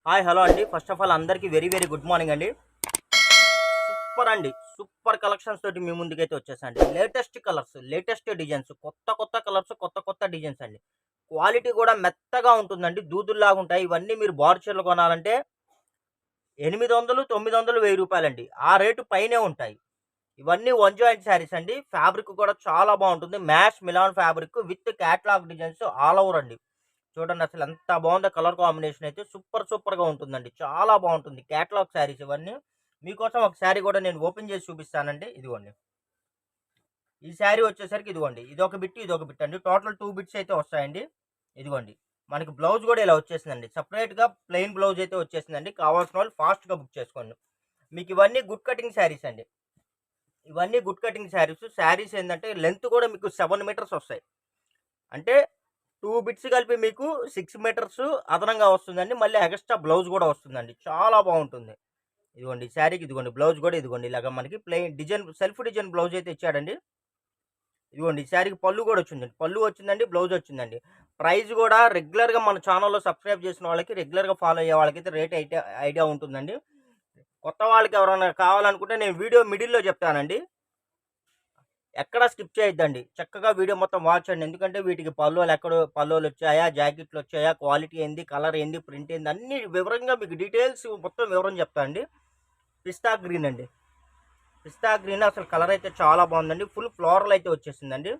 Hi hello అండి. First of all అందరికీ very very good morning అండి. సూపర్ అండి, సూపర్ కలెక్షన్స్ తోటి మీ ముందుకైతే వచ్చేసండి. లేటెస్ట్ కలర్స్, లేటెస్ట్ డిజైన్స్, కొత్త కొత్త కలర్స్, కొత్త కొత్త డిజైన్స్ అండి. క్వాలిటీ కూడా మెత్తగా ఉంటుందండి, దూదుల్లాగా ఉంటాయి. ఇవన్నీ మీరు బార్ చీరలు కొనాలంటే 800, 900, 1000 రూపాయలండి. ఆ రేటు పైనే ఉంటాయి. ఇవన్నీ వన్ జాయింట్ శారీస్ అండి. ఫ్యాబ్రిక్ కూడా చాలా బాగుంటుంది. Mash Milan fabric with catalogue designs all over అండి. చూడండి అసలు ఎంత బాగుందో, కలర్ కాంబినేషన్ అయితే సూపర్ సూపర్గా ఉంటుందండి. చాలా బాగుంటుంది. క్యాటలాగ్ శారీస్ ఇవన్నీ. మీకోసం ఒక శారీ కూడా నేను ఓపెన్ చేసి చూపిస్తానండి. ఇదిగోండి, ఈ శారీ వచ్చేసరికి ఇదిగోండి, ఇదొక బిట్ ఇదొక బిట్ అండి. టోటల్ 2 బిట్స్ అయితే వస్తాయండి. ఇదిగోండి, మనకి బ్లౌజ్ కూడా ఇలా వచ్చేసిందండి. సపరేట్గా ప్లెయిన్ బ్లౌజ్ అయితే వచ్చేసిందండి. కావాల్సిన వాళ్ళు ఫాస్ట్గా బుక్ చేసుకోండి. మీకు ఇవన్నీ గుడ్ కటింగ్ శారీస్ అండి. ఇవన్నీ గుడ్ కటింగ్ శారీస్. శారీస్ ఏంటంటే లెంత్ కూడా మీకు 7 మీటర్స్ వస్తాయి. అంటే 2 బిట్స్ కలిపి మీకు 6 మీటర్స్ అదనంగా వస్తుందండి. మళ్ళీ ఎక్స్ట్రా బ్లౌజ్ కూడా వస్తుందండి. చాలా బాగుంటుంది. ఇదిగోండి శారీకి, ఇదిగోండి బ్లౌజ్ కూడా ఇదిగోండి, ఇలాగ మనకి plain design, self design blouse అయితే ఇచ్చాడండి. ఇదిగోండి ఈ శారీకి పళ్ళు కూడా వచ్చిందండి. పళ్ళు వచ్చిందండి, బ్లౌజ్ వచ్చిందండి. ప్రైస్ కూడా రెగ్యులర్గా మన ఛానల్లో సబ్స్క్రైబ్ చేసిన వాళ్ళకి, రెగ్యులర్గా ఫాలో అయ్యే వాళ్ళకైతే రేట్ అయితే ఐడియా ఉంటుందండి. కొత్త వాళ్ళకి ఎవరైనా కావాలనుకుంటే నేను వీడియో మిడిల్లో చెప్తానండి. ఎక్కడా స్కిప్ చేయొద్దండి. చక్కగా వీడియో మొత్తం వాచ్ చేయండి. ఎందుకంటే వీటికి పల్లోలు వచ్చాయా, జాకెట్లు వచ్చాయా, క్వాలిటీ ఏంది, కలర్ ఏంది, ప్రింట్ ఏంది, అన్ని వివరంగా మీకు డీటెయిల్స్ మొత్తం వివరం చెప్తా అండి. పిస్తా గ్రీన్ అండి. పిస్తా గ్రీన్ అసలు కలర్ అయితే చాలా బాగుందండి. ఫుల్ ఫ్లోరల్ అయితే వచ్చేసిందండి.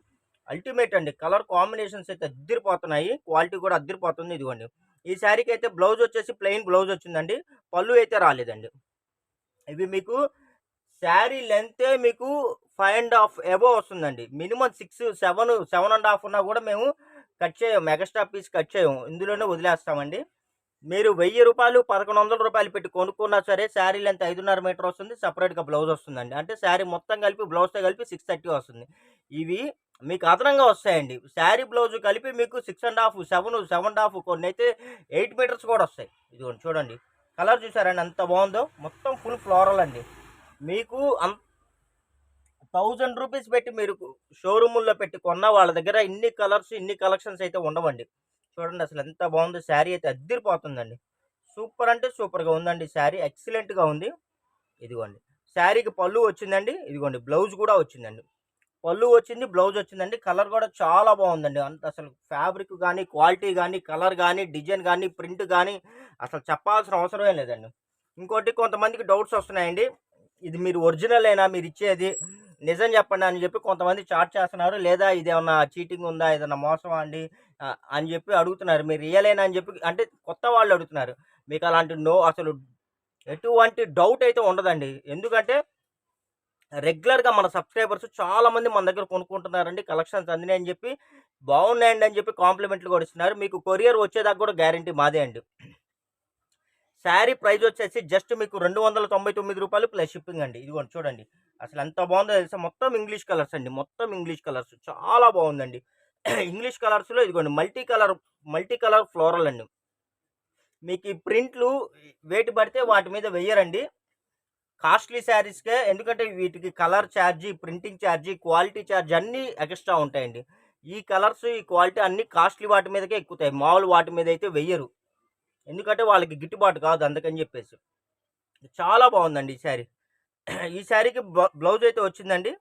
అల్టిమేట్ అండి. కలర్ కాంబినేషన్స్ అయితే అద్దరిపోతున్నాయి. క్వాలిటీ కూడా అద్దరిపోతుంది. ఇదిగోండి, ఈ శారీకి అయితే బ్లౌజ్ వచ్చేసి ప్లెయిన్ బ్లౌజ్ వచ్చిందండి. పళ్ళు అయితే రాలేదండి. ఇవి మీకు శారీ లెంతే మీకు 5.5 అబోవ్ వస్తుందండి. మినిమం 6, 7, 7.5 ఉన్నా కూడా మేము కట్ చేయం. ఎక్స్ట్రా పీస్ కట్ చేయం. ఇందులోనే వదిలేస్తామండి. మీరు 1000 రూపాయలు, 1100 రూపాయలు పెట్టి కొనుక్కున్నా సరే శారీ లెంత్ 5.5 మీటర్ వస్తుంది. సపరేట్గా బ్లౌజ్ వస్తుందండి. అంటే శారీ మొత్తం కలిపి బ్లౌజ్తో కలిపి 630 వస్తుంది. ఇవి మీకు అదనంగా వస్తాయండి. శారీ బ్లౌజ్ కలిపి మీకు 6.5, 7, 7.5, కొన్ని అయితే 8 మీటర్స్ కూడా వస్తాయి. ఇదిగోండి చూడండి, కలర్ చూసారండి ఎంత బాగుందో. మొత్తం ఫుల్ ఫ్లోరల్ అండి. మీకు 1000 రూపీస్ పెట్టి మీరు షోరూముల్లో పెట్టి కొన్న వాళ్ళ దగ్గర ఇన్ని కలర్స్, ఇన్ని కలెక్షన్స్ అయితే ఉండవండి. చూడండి అసలు ఎంత బాగుందో. శారీ అయితే అద్దరిపోతుందండి. సూపర్ అంటే సూపర్గా ఉందండి. శారీ ఎక్సలెంట్గా ఉంది. ఇదిగోండి, శారీకి పళ్ళు వచ్చిందండి. ఇదిగోండి బ్లౌజ్ కూడా వచ్చిందండి. పళ్ళు వచ్చింది, బ్లౌజ్ వచ్చిందండి. కలర్ కూడా చాలా బాగుందండి. అంత అసలు ఫ్యాబ్రిక్ కానీ, క్వాలిటీ కానీ, కలర్ కానీ, డిజైన్ కానీ, ప్రింట్ కానీ అసలు చెప్పాల్సిన అవసరమే లేదండి. ఇంకోటి, కొంతమందికి డౌట్స్ వస్తున్నాయండి. ఇది మీరు ఒరిజినలేనా మీరు ఇచ్చేది, నిజం చెప్పండి అని చెప్పి కొంతమంది చాట్ చేస్తున్నారు. లేదా ఇదేమన్నా చీటింగ్ ఉందా, ఏదన్నా మోసమా అండి అని చెప్పి అడుగుతున్నారు. మీరు రియలేనా అని చెప్పి, అంటే కొత్త వాళ్ళు అడుగుతున్నారు. మీకు అలాంటి అసలు ఎటువంటి డౌట్ అయితే ఉండదండి. ఎందుకంటే రెగ్యులర్గా మన సబ్స్క్రైబర్స్ చాలామంది మన దగ్గర కొనుక్కుంటున్నారండి. కలెక్షన్స్ అందినాయి అని చెప్పి, బాగున్నాయండి అని చెప్పి కాంప్లిమెంట్లు కూడా ఇస్తున్నారు. మీకు కొరియర్ వచ్చేదాకా కూడా గ్యారంటీ మాదే అండి. శారీ ప్రైస్ వచ్చేసి జస్ట్ మీకు 299 రూపాయలు ప్లస్ షిప్పింగ్ అండి. ఇదిగోండి చూడండి అసలు ఎంత బాగుందో తెలుసా. మొత్తం ఇంగ్లీష్ కలర్స్ అండి. మొత్తం ఇంగ్లీష్ కలర్స్ చాలా బాగుందండి. ఇంగ్లీష్ కలర్స్లో ఇదిగోండి మల్టీ కలర్ ఫ్లోరల్ అండి. మీకు ఈ ప్రింట్లు వేటి పడితే వాటి మీద వెయ్యరండి. కాస్ట్లీ శారీస్కే, ఎందుకంటే వీటికి colour charge, printing charge, quality charge అన్నీ ఎక్స్ట్రా ఉంటాయండి. ఈ కలర్స్, ఈ క్వాలిటీ అన్నీ కాస్ట్లీ వాటి మీదకే ఎక్కుతాయి. మామూలు వాటి మీద అయితే వెయ్యరు. ఎందుకంటే వాళ్ళకి గిట్టుబాటు కాదు, అందుకని చెప్పేసి. చాలా బాగుందండి ఈ శారీ. ఈ శారీకి బ్లౌజ్ అయితే వచ్చిందండి.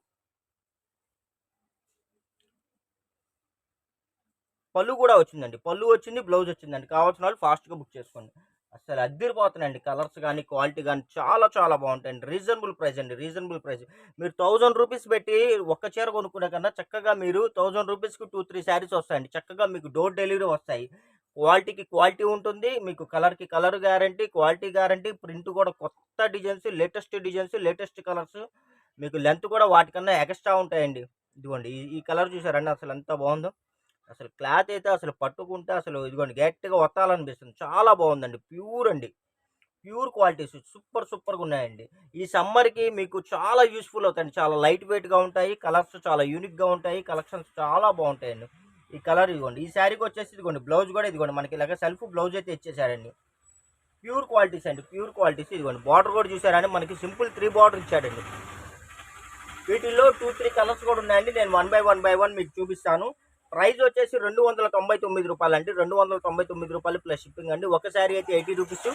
పళ్ళు కూడా వచ్చిందండి. పళ్ళు వచ్చింది, బ్లౌజ్ వచ్చిందండి. కావాల్సిన వాళ్ళు ఫాస్ట్గా బుక్ చేసుకోండి. అసలు అద్దరిపోతున్నాయండి. కలర్స్ కానీ, క్వాలిటీ కానీ చాలా చాలా బాగుంటాయండి. రీజనబుల్ ప్రైస్ అండి, రీజనబుల్ ప్రైస్. మీరు 1000 రూపీస్ పెట్టి ఒక్క చీర కొనుక్కునే కన్నా చక్కగా మీరు 1000 రూపీస్కి 2, 3 శారీస్ వస్తాయండి. చక్కగా మీకు డోర్ డెలివరీ వస్తాయి. క్వాలిటీకి క్వాలిటీ ఉంటుంది. మీకు కలర్కి colour guarantee, quality guarantee, print కూడా కొత్త డిజైన్స్, లేటెస్ట్ కలర్స్. మీకు లెంత్ కూడా వాటికన్నా ఎక్స్ట్రా ఉంటాయండి. ఇదిగోండి ఈ కలర్ చూసారండి అసలు ఎంత బాగుందో. అసలు క్లాత్ అయితే అసలు పట్టుకుంటే అసలు ఇదిగోండి గట్టిగా ఒత్తాలనిపిస్తుంది. చాలా బాగుందండి. ప్యూర్ అండి, ప్యూర్ క్వాలిటీస్ సూపర్గా ఉన్నాయండి. ఈ సమ్మర్కి మీకు చాలా యూస్ఫుల్ అవుతాయండి. చాలా లైట్ వెయిట్గా ఉంటాయి. కలర్స్ చాలా యూనిక్గా ఉంటాయి. కలెక్షన్స్ చాలా బాగుంటాయండి. ఈ కలర్ ఇదిగోండి, ఈ శారీకి వచ్చేసి ఇదిగోండి బ్లౌజ్ కూడా ఇదిగోండి మనకి ఇలాగ సెల్ఫ్ బ్లౌజ్ అయితే ఇచ్చేసారండి. ప్యూర్ క్వాలిటీస్ అండి, ప్యూర్ క్వాలిటీస్. ఇదిగోండి బార్డర్ కూడా చూసారండి, మనకి సింపుల్ 3 బార్డర్ ఇచ్చాడండి. వీటిల్లో 2, 3 కలర్స్ కూడా ఉన్నాయండి. నేను 1 బై 1 మీకు చూపిస్తాను. ప్రైస్ వచ్చేసి 299 రూపాయలు అండి. 299 రూపాయలు ప్లస్ షిప్పింగ్ అండి. ఒక శారీ అయితే 80 రూపీస్,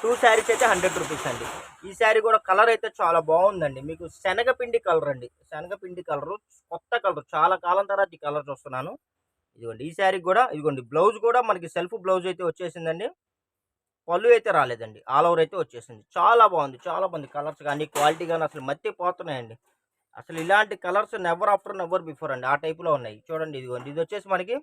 2 శారీస్ అయితే 100 రూపీస్ అండి. ఈ శారీ కూడా కలర్ అయితే చాలా బాగుందండి. మీకు శనగపిండి కలర్ అండి, శనగపిండి కలరు, కొత్త కలర్, చాలా కాలం తర్వాత ఈ కలర్ చూస్తున్నాను. ఇదిగోండి ఈ శారీ కూడా, ఇదిగోండి బ్లౌజ్ కూడా మనకి సెల్ఫ్ బ్లౌజ్ అయితే వచ్చేసిందండి. పళ్ళు అయితే రాలేదండి, ఆల్ ఓవర్ అయితే వచ్చేసింది. చాలా బాగుంది, చాలా బాగుంది. కలర్స్ కానీ క్వాలిటీ కానీ అసలు మర్చిపోతున్నాయండి. అసలు ఇలాంటి colours never after never before అండి, ఆ టైపులో ఉన్నాయి. చూడండి ఇదిగోండి, ఇది వచ్చేసి మనకి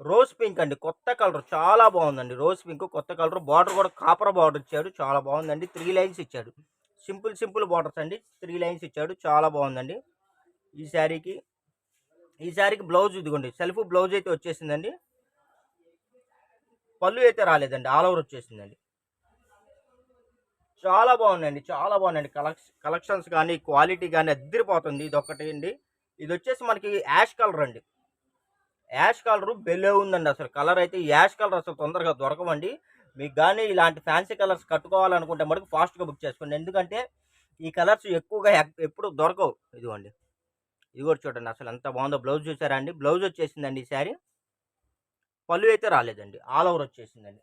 రోజ్ పింక్ అండి, కొత్త కలర్, చాలా బాగుందండి. రోజ్ పింక్ కొత్త కలర్, బార్డర్ కూడా కాపర్ బార్డర్ ఇచ్చాడు, చాలా బాగుందండి. 3 లైన్స్ ఇచ్చాడు, సింపుల్ బార్డర్స్ అండి. 3 లైన్స్ ఇచ్చాడు, చాలా బాగుందండి. ఈ శారీకి బ్లౌజ్ ఇదిగోండి, సెల్ఫ్ బ్లౌజ్ అయితే వచ్చేసిందండి. పళ్ళు అయితే రాలేదండి, ఆల్ ఓవర్ వచ్చేసిందండి. చాలా బాగున్నాయండి, చాలా బాగున్నాయండి. కలెక్షన్స్ కానీ క్వాలిటీ కానీ అద్దరిపోతుంది. ఇది ఒకటి అండి. ఇది వచ్చేసి మనకి యాష్ కలర్ అండి, యాష్ కలర్ బెల్లే ఉందండి. అసలు కలర్ అయితే యాష్ కలర్ అసలు తొందరగా దొరకవండి. మీకు కానీ ఇలాంటి ఫ్యాన్సీ కలర్స్ కట్టుకోవాలనుకుంటే మటుకు ఫాస్ట్గా బుక్ చేసుకోండి. ఎందుకంటే ఈ కలర్స్ ఎక్కువగా ఎప్పుడు దొరకవు. ఇదిగోండి, ఇది కూడా చూడండి అసలు ఎంత బాగుందో. బ్లౌజ్ చూసారా అండి, బ్లౌజ్ వచ్చేసిందండి ఈ శారీ. పళ్ళు అయితే రాలేదండి, ఆల్ ఓవర్ వచ్చేసిందండి.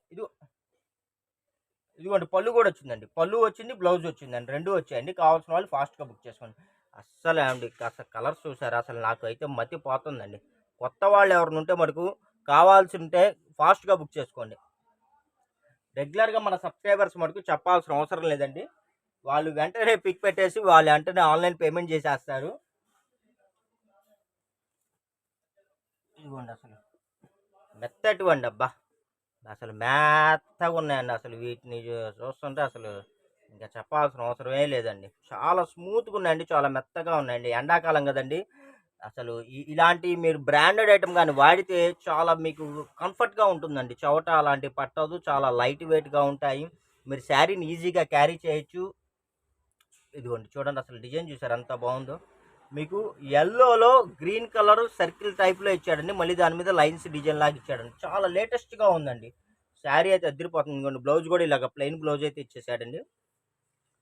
ఇదిగోండి పళ్ళు కూడా వచ్చిందండి, పళ్ళు వచ్చింది, బ్లౌజ్ వచ్చిందండి, 2 వచ్చాయండి. కావాల్సిన వాళ్ళు ఫాస్ట్గా బుక్ చేసుకోండి. అస్సలు అండి అసలు కలర్స్ చూసారా, అసలు నాకు అయితే మతి పోతుందండి. కొత్త వాళ్ళు ఎవరిని ఉంటే మటుకు కావాల్సి ఉంటే ఫాస్ట్గా బుక్ చేసుకోండి. రెగ్యులర్గా మన సబ్స్క్రైబర్స్ మటుకు చెప్పాల్సిన అవసరం లేదండి. వాళ్ళు వెంటనే పిక్ పెట్టేసి వాళ్ళు వెంటనే ఆన్లైన్ పేమెంట్ చేసేస్తారు. ఇదిగోండి అసలు మెత్తటివండి, అబ్బా అసలు మెత్తగా ఉన్నాయండి. అసలు వీటిని చూస్తుంటే అసలు ఇంకా చెప్పాల్సిన అవసరమే లేదండి. చాలా స్మూత్గా ఉన్నాయండి, చాలా మెత్తగా ఉన్నాయండి. ఎండాకాలం కదండి, అసలు ఇలాంటి మీరు బ్రాండెడ్ ఐటమ్ కానీ వాడితే చాలా మీకు కంఫర్ట్గా ఉంటుందండి. చవట అలాంటివి పట్టదు, చాలా లైట్ వెయిట్గా ఉంటాయి. మీరు శారీని ఈజీగా క్యారీ చేయొచ్చు. ఇదిగోండి చూడండి అసలు డిజైన్ చూసారు ఎంత బాగుందో. మీకు ఎల్లోలో గ్రీన్ కలర్ సర్కిల్ టైప్లో ఇచ్చాడండి, మళ్ళీ దాని మీద లైన్స్ డిజైన్ లాగా ఇచ్చాడండి. చాలా లేటెస్ట్గా ఉందండి. శారీ అయితే అద్దరిపోతుంది. ఇదిగోండి బ్లౌజ్ కూడా ఇలాగ ప్లెయిన్ బ్లౌజ్ అయితే ఇచ్చేసాడండి.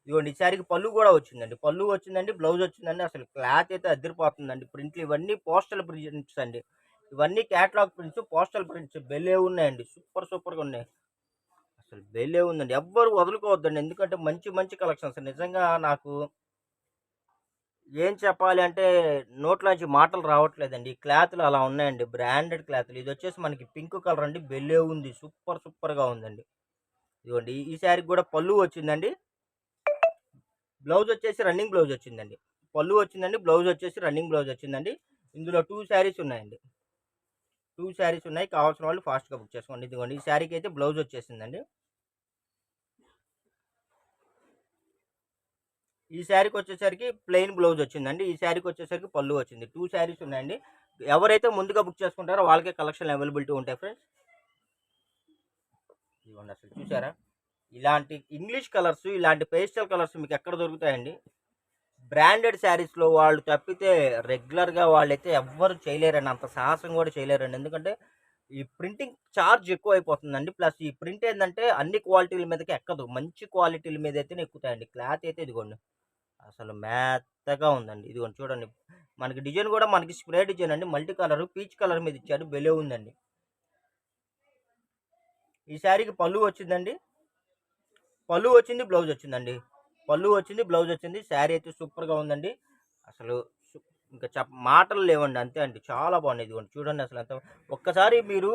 ఇదిగోండి ఈ శారీకి పళ్ళు కూడా వచ్చిందండి, పళ్ళు వచ్చిందండి, బ్లౌజ్ వచ్చిందండి. అసలు క్లాత్ అయితే అద్దరిపోతుందండి. ప్రింట్లు ఇవన్నీ పోస్టల్ ప్రింట్స్ అండి, ఇవన్నీ క్యాటలాగ్ ప్రింట్స్, పోస్టల్ ప్రింట్స్ బెల్లే ఉన్నాయండి. సూపర్గా ఉన్నాయి, అసలు బెల్లే ఉందండి. ఎవ్వరు వదులుకోవద్దండి, ఎందుకంటే మంచి మంచి కలెక్షన్స్. నిజంగా నాకు ఏం చెప్పాలి అంటే నోట్లోంచి మాటలు రావట్లేదండి. ఈ క్లాత్లు అలా ఉన్నాయండి, బ్రాండెడ్ క్లాత్లు. ఇది వచ్చేసి మనకి పింక్ కలర్ అండి, బెల్లే ఉంది, సూపర్గా ఉందండి. ఇదిగోండి ఈ శారీకి కూడా పళ్ళు వచ్చిందండి, బ్లౌజ్ వచ్చేసి రన్నింగ్ బ్లౌజ్ వచ్చిందండి. పళ్ళు వచ్చిందండి, బ్లౌజ్ వచ్చేసి రన్నింగ్ బ్లౌజ్ వచ్చిందండి. ఇందులో 2 శారీస్ ఉన్నాయండి, 2 శారీస్ ఉన్నాయి. కావాల్సిన వాళ్ళు ఫాస్ట్గా బుక్ చేసుకోండి. ఇదిగోండి ఈ శారీకి అయితే బ్లౌజ్ వచ్చేసిందండి. ఈ శారీకి వచ్చేసరికి ప్లెయిన్ బ్లౌజ్ వచ్చిందండి. ఈ శారీకి వచ్చేసరికి పళ్ళు వచ్చింది. 2 శారీస్ ఉన్నాయండి. ఎవరైతే ముందుగా బుక్ చేసుకుంటారో వాళ్ళకే కలెక్షన్ అవైలబిలిటీ ఉంటాయి ఫ్రెండ్స్. ఇదిగోండి అసలు చూసారా, ఇలాంటి ఇంగ్లీష్ కలర్స్, ఇలాంటి పేస్టల్ కలర్స్ మీకు ఎక్కడ దొరుకుతాయండి? బ్రాండెడ్ శారీస్లో వాళ్ళు తప్పితే రెగ్యులర్గా వాళ్ళైతే ఎవ్వరు చేయలేరండి, అంత సాహసం కూడా చేయలేరండి. ఎందుకంటే ఈ ప్రింటింగ్ ఛార్జ్ ఎక్కువ అయిపోతుందండి. ప్లస్ ఈ ప్రింట్ ఏంటంటే అన్ని క్వాలిటీల మీదకి ఎక్కదు, మంచి క్వాలిటీల మీద అయితేనే ఎక్కుతాయండి. క్లాత్ అయితే ఇదిగోండి అసలు మెత్తగా ఉందండి. ఇదిగోండి చూడండి, మనకి డిజైన్ కూడా మనకి స్ప్రే డిజైన్ అండి, మల్టీ కలర్ పీచ్ కలర్ మీద ఇచ్చాడు, బెలే ఉందండి. ఈ శారీకి పళ్ళు వచ్చిందండి, పళ్ళు వచ్చింది, బ్లౌజ్ వచ్చిందండి. పళ్ళు వచ్చింది, బ్లౌజ్ వచ్చింది. శారీ అయితే సూపర్గా ఉందండి. అసలు ఇంకా మాటలు లేవండి, అంతే అండి. చాలా బాగుంది. ఇదిగోండి చూడండి అసలు ఎంత. ఒక్కసారి మీరు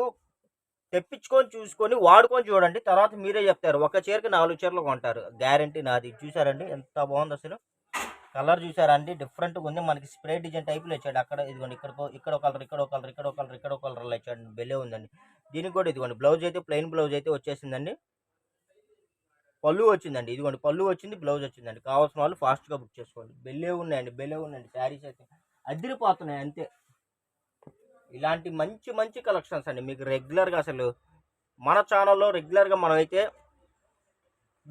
తెప్పించుకొని చూసుకొని వాడుకొని చూడండి, తర్వాత మీరే చెప్తారు. ఒక చీరకి 4 చీరలు కొంటారు, గ్యారంటీ నాది. చూసారండి ఎంత బాగుంది అసలు. కలర్ చూసారా అండి, డిఫరెంట్గా ఉంది. మనకి స్ప్రే డిజైన్ టైప్లో ఇచ్చాడు. అక్కడ ఇదిగోండి, ఇక్కడ కలర్, ఇక్కడ కలర్, ఇక్కడ కలర్, ఇక్కడ కలర్లో ఇచ్చాడు, బెల్లే ఉందండి. దీనికి కూడా ఇదిగోండి బ్లౌజ్ అయితే ప్లెయిన్ బ్లౌజ్ అయితే వచ్చేసిందండి. పళ్ళు వచ్చిందండి, ఇదిగోండి పళ్ళు వచ్చింది, బ్లౌజ్ వచ్చిందండి. కావాల్సిన వాళ్ళు ఫాస్ట్గా బుక్ చేసుకోండి. బెల్లే ఉన్నాయండి శారీస్ అయితే అదిరిపోతున్నాయి, అంతే. ఇలాంటి మంచి మంచి కలెక్షన్స్ అండి మీకు రెగ్యులర్గా అసలు మన ఛానల్లో రెగ్యులర్గా మనమైతే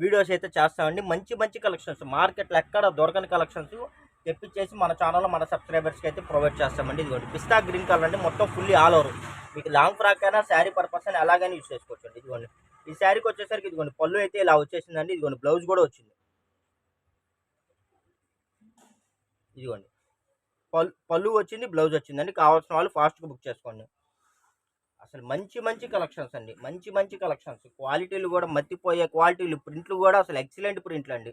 వీడియోస్ అయితే చేస్తామండి. మంచి మంచి కలెక్షన్స్, మార్కెట్లో ఎక్కడ దొరకని కలెక్షన్స్ తెప్పించేసి మన ఛానల్లో మన సబ్స్క్రైబర్స్కి అయితే ప్రొవైడ్ చేస్తామండి. ఇదిగోండి పిస్తా గ్రీన్ కలర్ అండి, మొత్తం ఫుల్లీ ఆల్ ఓవర్. మీకు లాంగ్ ఫ్రాక్ అయినా శారీ పర్పస్ అయినా ఎలాగైనా యూజ్ చేసుకోవచ్చు అండి. ఇదిగోండి ఈ శారీకి వచ్చేసరికి ఇదిగోండి పళ్ళు అయితే ఇలా వచ్చేసిందండి. ఇదిగోండి బ్లౌజ్ కూడా వచ్చింది, ఇదిగోండి పళ్ళు వచ్చింది, బ్లౌజ్ వచ్చిందండి. కావాల్సిన వాళ్ళు ఫాస్ట్గా బుక్ చేసుకోండి. అసలు మంచి మంచి కలెక్షన్స్ అండి, మంచి మంచి కలెక్షన్స్. క్వాలిటీలు కూడా మత్తిపోయే క్వాలిటీలు, ప్రింట్లు కూడా అసలు ఎక్సలెంట్ ప్రింట్లు అండి.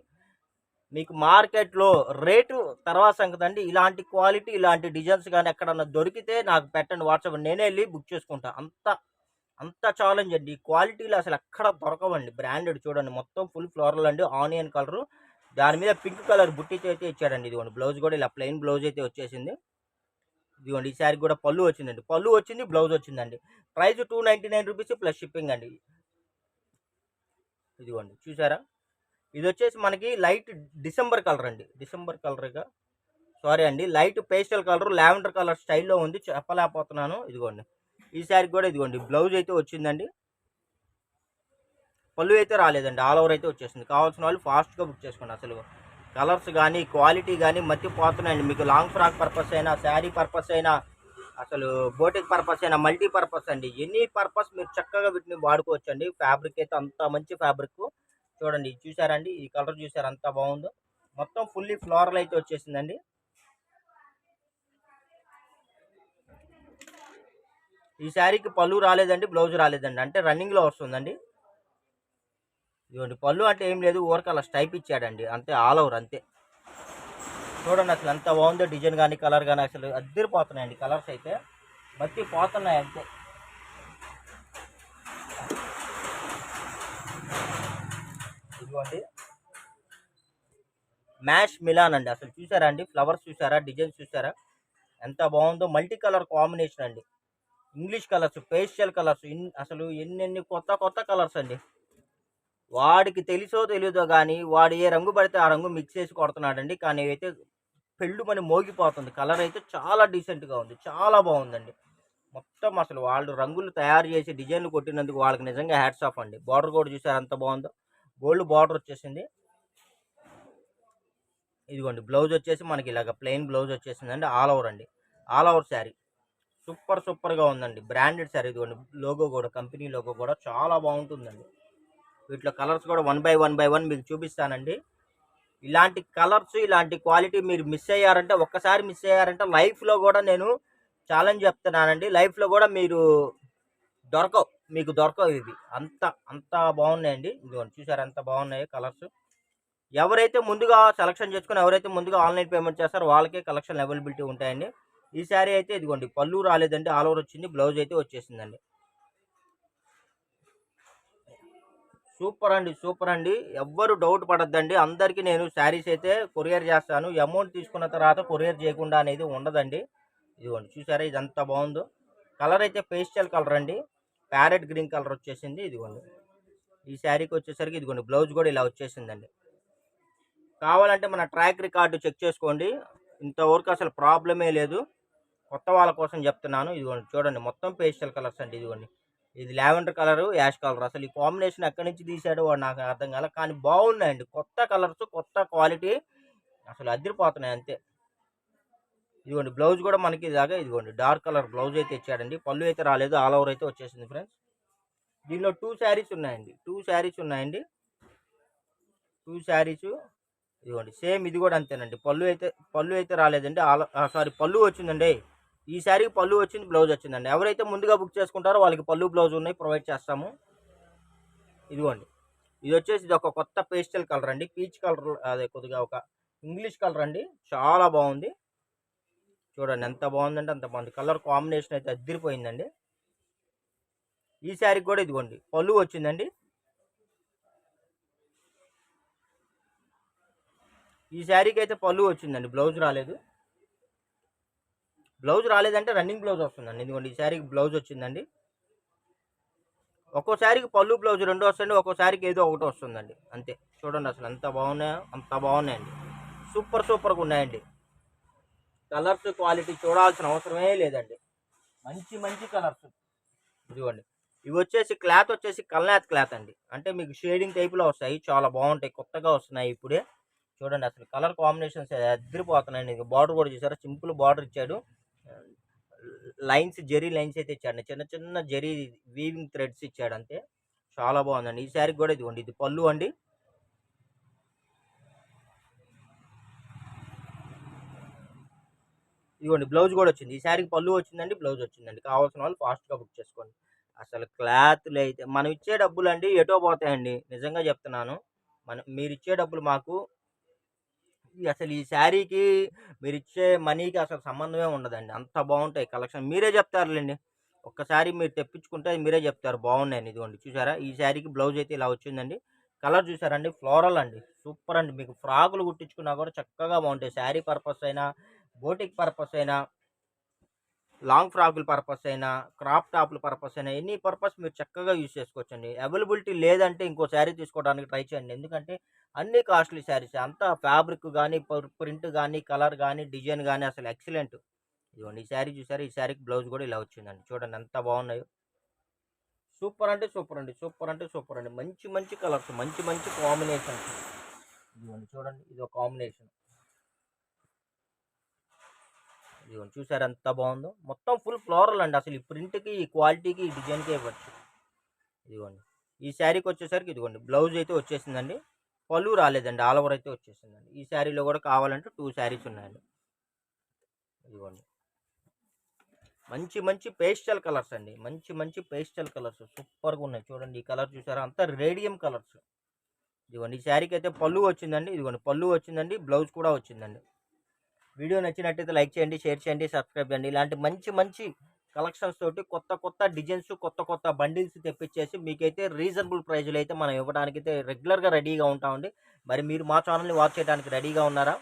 మీకు మార్కెట్లో రేటు తర్వాత సంగతి అండి. ఇలాంటి క్వాలిటీ, ఇలాంటి డిజైన్స్ కానీ ఎక్కడన్నా దొరికితే నాకు పెట్టండి వాట్సాప్, నేనే వెళ్ళి బుక్ చేసుకుంటా. అంత అంత ఛాలెంజ్ అండి. క్వాలిటీలు అసలు ఎక్కడ దొరకవండి. బ్రాండెడ్ చూడండి, మొత్తం ఫుల్ ఫ్లోరల్ అండి, ఆనియన్ కలరు, దాని మీద పింక్ కలర్ బుట్టితో అయితే ఇచ్చాడండి. ఇదిగోండి బ్లౌజ్ కూడా ఇలా ప్లెయిన్ బ్లౌజ్ అయితే వచ్చేసింది. ఇదిగోండి ఈ శారీ కూడా పళ్ళు వచ్చిందండి, పళ్ళు వచ్చింది, బ్లౌజ్ వచ్చిందండి. ప్రైస్ 299 రూపీస్ ప్లస్ షిప్పింగ్ అండి. ఇదిగోండి చూసారా, ఇది వచ్చేసి మనకి లైట్ డిసెంబర్ కలర్ అండి, డిసెంబర్ కలర్గా సారీ అండి, light pastel colour lavender colour స్టైల్లో ఉంది, చెప్పలేకపోతున్నాను. ఇదిగోండి ఈ శారీ కూడా ఇదిగోండి బ్లౌజ్ అయితే వచ్చిందండి, పళ్ళు అయితే రాలేదండి, ఆల్ ఓవర్ అయితే వచ్చేసింది. కావాల్సిన వాళ్ళు ఫాస్ట్గా బుక్ చేసుకోండి. అసలు కలర్స్ కానీ క్వాలిటీ కానీ మర్చిపోతున్నాయండి. మీకు లాంగ్ ఫ్రాక్ పర్పస్ అయినా, శారీ పర్పస్ అయినా, అసలు బోటిక్ పర్పస్ అయినా, మల్టీ పర్పస్ అండి, ఎనీ పర్పస్ మీరు చక్కగా వీటిని వాడుకోవచ్చు అండి. ఫ్యాబ్రిక్ అయితే అంత మంచి ఫ్యాబ్రిక్ చూడండి, చూసారండి ఈ కలర్ చూసారు అంత బాగుందో. మొత్తం ఫుల్లీ ఫ్లోరల్ అయితే వచ్చేసిందండి. ఈ శారీకి పళ్ళు రాలేదండి, బ్లౌజ్ రాలేదండి, అంటే రన్నింగ్లో వస్తుందండి. ఇదిగోండి పళ్ళు అంటే ఏం లేదు, ఊరికి అలా స్టైప్ ఇచ్చాడండి అంతే, ఆల్ ఓవర్ అంతే. చూడండి అసలు ఎంత బాగుందో, డిజైన్ కానీ కలర్ కానీ అసలు అద్దరిపోతున్నాయండి. కలర్స్ అయితే బట్టి పోతున్నాయి అంతే. ఇదిగోండి మ్యాష్ మిలాన్ అండి, అసలు చూసారా అండి, ఫ్లవర్స్ చూసారా, డిజైన్స్ చూసారా ఎంత బాగుందో. మల్టీ కలర్ కాంబినేషన్ అండి, ఇంగ్లీష్ కలర్స్, పేస్టల్ కలర్స్, అసలు ఎన్నెన్ని కొత్త కొత్త కలర్స్ అండి. వాడికి తెలుసో తెలియదో కానీ వాడు ఏ రంగు పడితే ఆ రంగు మిక్స్ చేసి కొడుతున్నాడండి. కానీ అయితే పెళ్ళు మని మోగిపోతుంది. కలర్ అయితే చాలా డీసెంట్గా ఉంది, చాలా బాగుందండి. మొత్తం అసలు వాళ్ళు రంగులు తయారు చేసి డిజైన్లు కొట్టినందుకు వాళ్ళకి నిజంగా హ్యాట్స్ ఆఫ్ అండి. బార్డర్ కూడా చూసారు ఎంత బాగుందో, గోల్డ్ బార్డర్ వచ్చేసింది. ఇదిగోండి బ్లౌజ్ వచ్చేసి మనకి ఇలాగ ప్లెయిన్ బ్లౌజ్ వచ్చేసిందండి, ఆల్ ఓవర్ అండి, ఆల్ ఓవర్ శారీ సూపర్ సూపర్గా ఉందండి. బ్రాండెడ్ శారీ, ఇదిగోండి లోగో కూడా, కంపెనీ లోగో కూడా చాలా బాగుంటుందండి. వీటిలో కలర్స్ కూడా వన్ బై వన్ మీకు చూపిస్తానండి. ఇలాంటి కలర్స్, ఇలాంటి క్వాలిటీ మీరు మిస్ అయ్యారంటే, ఒక్కసారి మిస్ అయ్యారంటే లైఫ్లో కూడా నేను ఛాలెంజ్ చెప్తున్నానండి, లైఫ్లో కూడా మీరు మీకు దొరకవు ఇవి. అంత అంత బాగున్నాయండి. ఇదిగోండి చూసారు ఎంత బాగున్నాయి కలర్స్. ఎవరైతే ముందుగా సెలక్షన్ చేసుకుని, ఎవరైతే ముందుగా ఆన్లైన్ పేమెంట్ చేస్తారో వాళ్ళకే కలెక్షన్ అవైలబిలిటీ ఉంటాయండి. ఈ శారీ అయితే ఇదిగోండి పళ్ళు రాలేదండి, ఆల్ ఓవర్ వచ్చింది, బ్లౌజ్ అయితే వచ్చేసిందండి. సూపర్ అండి, సూపర్ అండి, ఎవ్వరు డౌట్ పడద్దండి. అందరికీ నేను శారీస్ అయితే కొరియర్ చేస్తాను. అమౌంట్ తీసుకున్న తర్వాత కొరియర్ చేయకుండా అనేది ఉండదండి. ఇదిగోండి చూసారా ఇదంతా బాగుందో. కలర్ అయితే పేస్టల్ కలర్ అండి, ప్యారెట్ గ్రీన్ కలర్ వచ్చేసింది. ఇదిగోండి ఈ శారీకి వచ్చేసరికి ఇదిగోండి బ్లౌజ్ కూడా ఇలా వచ్చేసిందండి. కావాలంటే మన ట్రాక్ రికార్డు చెక్ చేసుకోండి, ఇంతవరకు అసలు ప్రాబ్లమే లేదు. కొత్త వాళ్ళ కోసం చెప్తున్నాను. ఇదిగోండి చూడండి మొత్తం పేస్టల్ కలర్స్ అండి. ఇదిగోండి ఇది లావెండర్ కలరు, యాష్ కలర్, అసలు ఈ కాంబినేషన్ ఎక్కడి నుంచి తీసాడో వాడు నాకు అర్థం కాలే. కానీ బాగున్నాయండి, కొత్త కలర్స్, కొత్త క్వాలిటీ, అసలు అదిరిపోతున్నాయి అంతే. ఇదిగోండి బ్లౌజ్ కూడా మనకి ఇలాగా ఇదిగోండి డార్క్ కలర్ బ్లౌజ్ అయితే ఇచ్చాడండి. పళ్ళు అయితే రాలేదు, ఆల్ ఓవర్ అయితే వచ్చేసింది ఫ్రెండ్స్. దీనిలో టూ శారీస్ ఉన్నాయండి, టూ శారీస్. ఇదిగోండి సేమ్ ఇది కూడా అంతేనండి. పళ్ళు అయితే రాలేదండి, సారీ పళ్ళు వచ్చిందండి. ఈ శారీకి పళ్ళు వచ్చింది, బ్లౌజ్ వచ్చిందండి. ఎవరైతే ముందుగా బుక్ చేసుకుంటారో వాళ్ళకి పళ్ళు బ్లౌజ్ ఉన్నాయి, ప్రొవైడ్ చేస్తాము. ఇదిగోండి ఇది వచ్చేసి ఇది ఒక కొత్త పేస్టల్ కలర్ అండి, పీచ్ కలర్, అదే కొద్దిగా ఒక ఇంగ్లీష్ కలర్ అండి, చాలా బాగుంది. చూడండి ఎంత బాగుందంటే అంత బాగుంది. కలర్ కాంబినేషన్ అయితే అద్దరిపోయిందండి. ఈ శారీకి కూడా ఇదిగోండి పళ్ళు వచ్చిందండి. ఈ శారీకి అయితే పళ్ళు వచ్చిందండి, బ్లౌజ్ రాలేదు. బ్లౌజ్ రాలేదంటే రన్నింగ్ బ్లౌజ్ వస్తుందండి. ఇదిగోండి ఈ శారీకి బ్లౌజ్ వచ్చిందండి. ఒక్కో శారీకి పళ్ళు బ్లౌజ్ రెండు వస్తుంది, ఒక్కో శారీకి ఏదో ఒకటి వస్తుందండి అంతే. చూడండి అసలు ఎంత బాగున్నాయో, అంత బాగున్నాయండి, సూపర్ సూపర్గా ఉన్నాయండి. కలర్స్ క్వాలిటీ చూడాల్సిన అవసరమే లేదండి, మంచి మంచి కలర్స్. ఇదిగోండి ఇవి వచ్చేసి క్లాత్ వచ్చేసి కల్నాథ్ క్లాత్ అండి, అంటే మీకు షేడింగ్ టైప్లో వస్తాయి, చాలా బాగుంటాయి, కొత్తగా వస్తున్నాయి ఇప్పుడే. చూడండి అసలు కలర్ కాంబినేషన్స్ అద్దరిపోతున్నాయండి. బార్డర్ కూడా చూసారా, సింపుల్ బార్డర్ ఇచ్చాడు, లైన్స్ జెరీ లైన్స్ అయితే ఇచ్చాడు, చిన్న చిన్న జెరీ వీవింగ్ థ్రెడ్స్ ఇచ్చాడు అంతే. చాలా బాగుందండి. ఈ శారీకి కూడా ఇదిగోండి ఇది పళ్ళు అండి. ఇదిగోండి బ్లౌజ్ కూడా వచ్చింది. ఈ శారీకి పళ్ళు వచ్చిందండి, బ్లౌజ్ వచ్చిందండి. కావాల్సిన వాళ్ళు ఫాస్ట్‌గా బుక్ చేసుకోండి. అసలు క్లాతులైతే మనం ఇచ్చే డబ్బులండి ఎటో పోతాయండి. నిజంగా చెప్తున్నాను. మీరిచ్చే డబ్బులు మాకు అసలు ఈ శారీకి మీరిచ్చే మనీకి అసలు సంబంధమే ఉండదండి. అంత బావుంటాయి కలెక్షన్. మీరే చెప్తారులెండి. ఒక్కసారి మీరు తెప్పించుకుంటే మీరే చెప్తారు బావున్నాయని. ఇదిగోండి చూసారా? ఈ శారీకి బ్లౌజ్ అయితే ఇలా వచ్చిందండి. కలర్ చూసారండి? ఫ్లోరల్ అండి. సూపర్ అండి. మీకు ఫ్రాకులు కుట్టించుకున్నా కూడా చక్కగా బావుంటాయి. శారీ పర్పస్ అయినా, బోటిక్ పర్పస్ అయినా, లాంగ్ ఫ్రాకుల పర్పస్ అయినా, క్రాప్ టాప్‌ల పర్పస్ అయినా, ఎనీ పర్పస్ మీరు చక్కగా యూజ్ చేసుకోవచ్చండి. అవైలబిలిటీ లేదంటే ఇంకో శారీ తీసుకోవడానికి ట్రై చేయండి. ఎందుకంటే అన్నీ కాస్ట్‌లీ శారీసే. అంతా ఫ్యాబ్రిక్ గాని, ప్రింట్ గాని, కలర్ గాని, డిజైన్ గాని అసలు ఎక్సలెంట్. ఇదిగోండి ఈ శారీ చూసారా? ఈ శారీకి బ్లౌజ్ కూడా ఇలా వచ్చిందండి. చూడండి ఎంత బాగున్నాయో. సూపర్ అంటే సూపర్ అండి. సూపర్ అంటే సూపర్ అండి. మంచి మంచి కలర్స్, మంచి మంచి కాంబినేషన్స్. ఇదిగోండి చూడండి ఇదో కాంబినేషన్. ఇదిగోండి చూసారా ఎంత బాగుందో? మొత్తం ఫుల్ ఫ్లోరల్ అండి. అసలు ఈ ప్రింట్‌కి, ఈ క్వాలిటీకి, ఈ డిజైన్‌కే ఇవ్వచ్చు. ఇదిగోండి. ఈ శారీకి వచ్చేసరికి ఇదిగోండి బ్లౌజ్ అయితే వచ్చేసిందండి. పళ్ళు రాలేదండి. ఆల్ ఓవర్ అయితే వచ్చేసిందండి. ఈ శారీలో కూడా కావాలంటే 2 శారీస్ ఉన్నాయండి. ఇదిగోండి. మంచి మంచి పేస్టల్ కలర్స్ అండి. మంచి మంచి పేస్టల్ కలర్స్ సూపర్‌గా ఉన్నాయి. చూడండి ఈ కలర్ చూసారా? అంతా రేడియం కలర్స్. ఇదిగోండి ఈ శారీకి అయితే పళ్ళు వచ్చిందండి. ఇదిగోండి పళ్ళు వచ్చిందండి. బ్లౌజ్ కూడా వచ్చిందండి. వీడియో నచ్చినట్టయితే లైక్ చేయండి, షేర్ చేయండి, సబ్స్క్రైబ్ చేయండి. ఇలాంటి మంచి మంచి కలెక్షన్స్ తోటి కొత్త కొత్త డిజైన్స్, కొత్త కొత్త బండిల్స్ తెప్పించేసి మీకైతే రీజనబుల్ ప్రైజ్‌లో అయితే మనం ఇవ్వడానికైతే రెగ్యులర్‌గా రెడీగా ఉంటామండి. మరి మీరు మా ఛానల్‌ని వాచ్ చేయడానికి రెడీగా ఉన్నారా?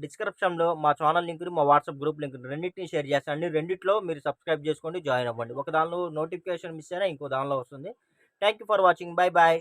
డిస్క్రిప్షన్‌లో మా ఛానల్ లింక్‌ని, మా వాట్సాప్ గ్రూప్ లింక్‌ని రెండిటిని షేర్ చేస్తానండి. రెండిట్లో మీరు సబ్స్క్రైబ్ చేసుకోండి, జాయిన్ అవ్వండి. ఒక దానిలో నోటిఫికేషన్ మిస్ అయినా ఇంకో దానిలో వస్తుంది. Thank you for watching. By by.